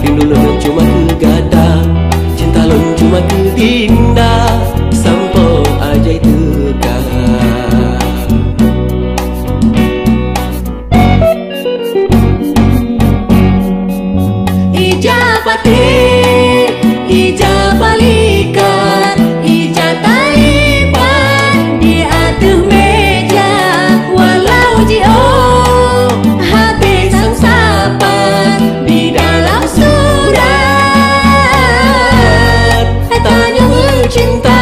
rindu lon cuma ke gada, cinta lon cuma ke dinda, sampo aja teka. Ija pati, ija balikan, ija talipan di atas meja, walau jio habis sangsapan di dalam surat tanya cinta.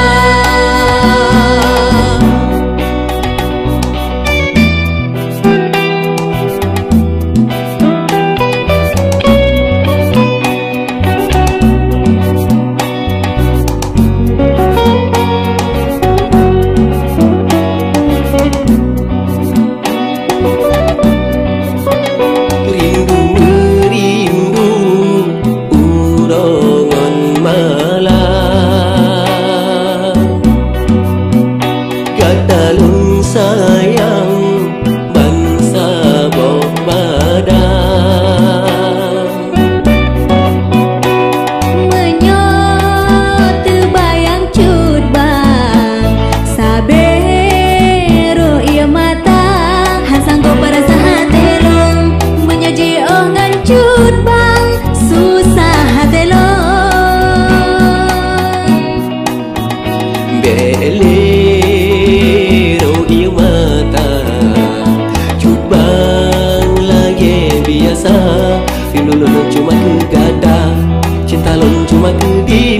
Dalung sayang bangsa bok badan, menyot terbayang cut bang, sabero ia matang, han sanggup perasa hati long, menyaji ongan cut bang, susah hati long. Bele rindu lon cuma ke gada, cinta lon cuma ke dinda.